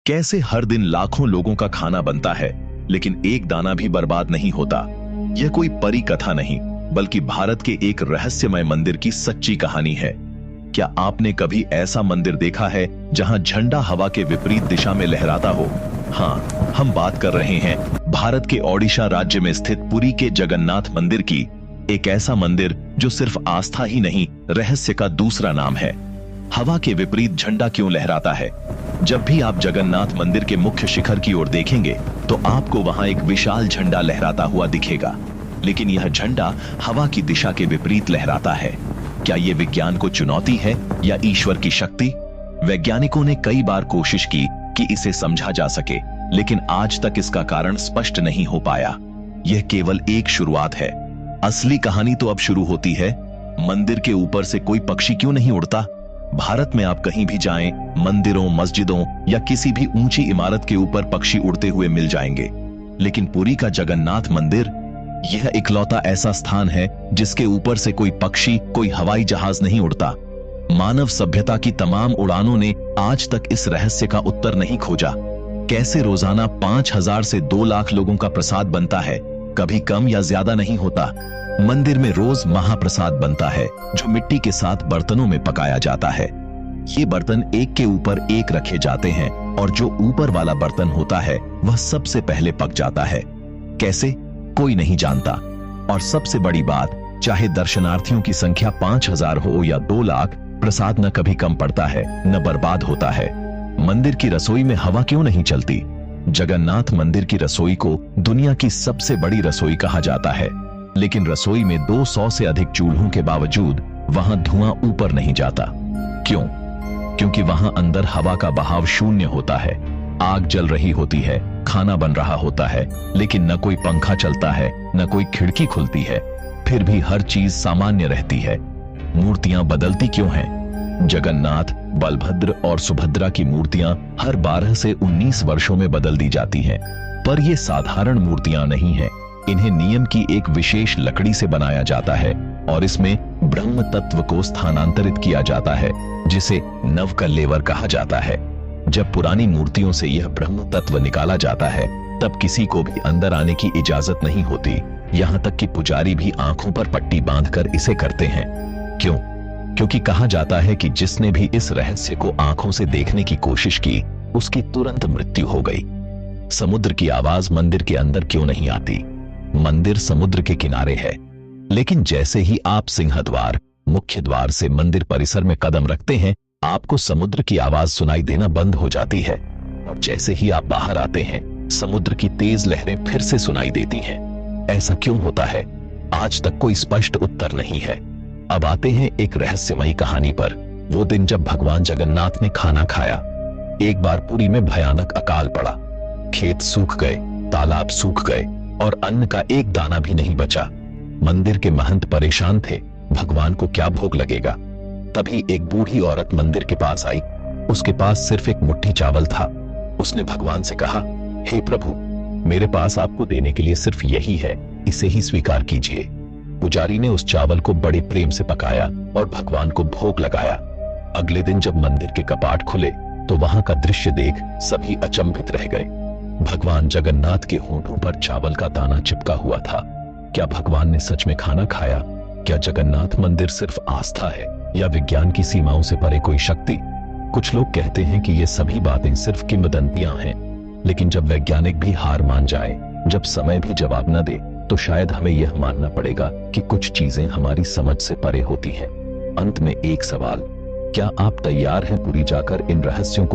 कैसे हर दिन लाखों लोगों का खाना बनता है लेकिन एक दाना भी बर्बाद नहीं होता। यह कोई परी कथा नहीं बल्कि भारत के एक रहस्यमय मंदिर की सच्ची कहानी है। क्या आपने कभी ऐसा मंदिर देखा है जहां झंडा हवा के विपरीत दिशा में लहराता हो? हाँ, हम बात कर रहे हैं भारत के ओडिशा राज्य में स्थित पुरी के जगन्नाथ मंदिर की। एक ऐसा मंदिर जो सिर्फ आस्था ही नहीं, रहस्य का दूसरा नाम है। हवा के विपरीत झंडा क्यों लहराता है? जब भी आप जगन्नाथ मंदिर के मुख्य शिखर की ओर देखेंगे तो आपको वहां एक विशाल झंडा लहराता हुआ दिखेगा, लेकिन यह झंडा हवा की दिशा के विपरीत लहराता है। क्या यह विज्ञान को चुनौती है या ईश्वर की शक्ति? वैज्ञानिकों ने कई बार कोशिश की कि इसे समझा जा सके, लेकिन आज तक इसका कारण स्पष्ट नहीं हो पाया। यह केवल एक शुरुआत है। असली कहानी तो अब शुरू होती है। मंदिर के ऊपर से कोई पक्षी क्यों नहीं उड़ता? भारत में आप कहीं भी जाएं, मंदिरों, मस्जिदों या किसी भी ऊंची इमारत के ऊपर पक्षी उड़ते हुए मिल जाएंगे, लेकिन पुरी का जगन्नाथ मंदिर यह इकलौता ऐसा स्थान है जिसके ऊपर से कोई पक्षी, कोई हवाई जहाज नहीं उड़ता। मानव सभ्यता की तमाम उड़ानों ने आज तक इस रहस्य का उत्तर नहीं खोजा। कैसे रोजाना 5,000 से 2 लाख लोगों का प्रसाद बनता है, कभी कम या ज्यादा नहीं होता। मंदिर में रोज महाप्रसाद बनता है जो मिट्टी के साथ बर्तनों में पकाया जाता है। ये बर्तन एक के ऊपर एक रखे जाते हैं और जो ऊपर वाला बर्तन होता है वह सबसे पहले पक जाता है। कैसे? कोई नहीं जानता। और सबसे बड़ी बात, चाहे दर्शनार्थियों की संख्या 5,000 हो या 2 लाख, प्रसाद न कभी कम पड़ता है न बर्बाद होता है। मंदिर की रसोई में हवा क्यों नहीं चलती? जगन्नाथ मंदिर की रसोई को दुनिया की सबसे बड़ी रसोई कहा जाता है, लेकिन रसोई में 200 से अधिक चूल्हों के बावजूद वहां धुआं ऊपर नहीं जाता। क्यों? क्योंकि वहां अंदर हवा का बहाव शून्य होता है। आग जल रही होती है, खाना बन रहा होता है, लेकिन न कोई पंखा चलता है, न कोई खिड़की खुलती है। फिर भी हर चीज सामान्य रहती है। मूर्तियां बदलती क्यों हैं? जगन्नाथ, बलभद्र और सुभद्रा की मूर्तियां हर 12 से 19 वर्षों में बदल दी जाती हैं। पर ये साधारण मूर्तियां नहीं हैं। इन्हें नियम की एक विशेष लकड़ी से बनाया जाता है और इसमें ब्रह्म तत्व को स्थानांतरित किया जाता है, जिसे नवकलेवर कहा जाता है। जब पुरानी मूर्तियों से यह ब्रह्म तत्व निकाला जाता है तब किसी को भी अंदर आने की इजाजत नहीं होती। यहाँ तक कि पुजारी भी आंखों पर पट्टी बांधकर इसे करते हैं। क्यों? क्योंकि कहा जाता है कि जिसने भी इस रहस्य को आंखों से देखने की कोशिश की उसकी तुरंत मृत्यु हो गई। समुद्र की आवाज मंदिर के अंदर क्यों नहीं आती? मंदिर समुद्र के किनारे है, लेकिन जैसे ही आप सिंहद्वार, मुख्य द्वार से मंदिर परिसर में कदम रखते हैं, आपको समुद्र की आवाज सुनाई देना बंद हो जाती है। और जैसे ही आप बाहर आते हैं, समुद्र की तेज लहरें फिर से सुनाई देती हैं। ऐसा क्यों होता है? आज तक कोई स्पष्ट उत्तर नहीं है। अब आते हैं एक रहस्यमयी कहानी पर। वो दिन जब भगवान जगन्नाथ ने खाना खाया। एक बार पुरी में भयानक अकाल पड़ा। खेत सूख गए, तालाब सूख गए और अन्न का एक दाना भी नहीं बचा। मंदिर के महंत परेशान थे, भगवान को क्या भोग लगेगा। तभी एक बूढ़ी औरत मंदिर के पास आई। उसके पास सिर्फ एक मुट्ठी चावल था। उसने भगवान से कहा, हे प्रभु, मेरे पास आपको देने के लिए सिर्फ यही है, इसे ही स्वीकार कीजिए। पुजारी ने उस चावल को बड़े प्रेम से पकाया और भगवान को भोग लगाया। अगले दिन जब मंदिर के कपाट खुले तो वहां का दृश्य देख सभी अचंभित रह गए। भगवान जगन्नाथ के होंठों पर चावल का दाना चिपका हुआ था। क्या भगवान ने सच में खाना खाया? क्या जगन्नाथ मंदिर सिर्फ आस्था है या विज्ञान की सीमाओं से परे कोई शक्ति? कुछ लोग कहते हैं कि ये सभी बातें सिर्फ किंवदंतियां हैं, लेकिन जब वैज्ञानिक भी हार मान जाए, जब समय भी जवाब न दे, तो शायद हमें यह मानना पड़ेगा कि कुछ चीजें हमारी समझ से परे होती हैं। अंत में एक सवाल, क्या आप तैयार हैं पुरी जाकर इन रहस्यों को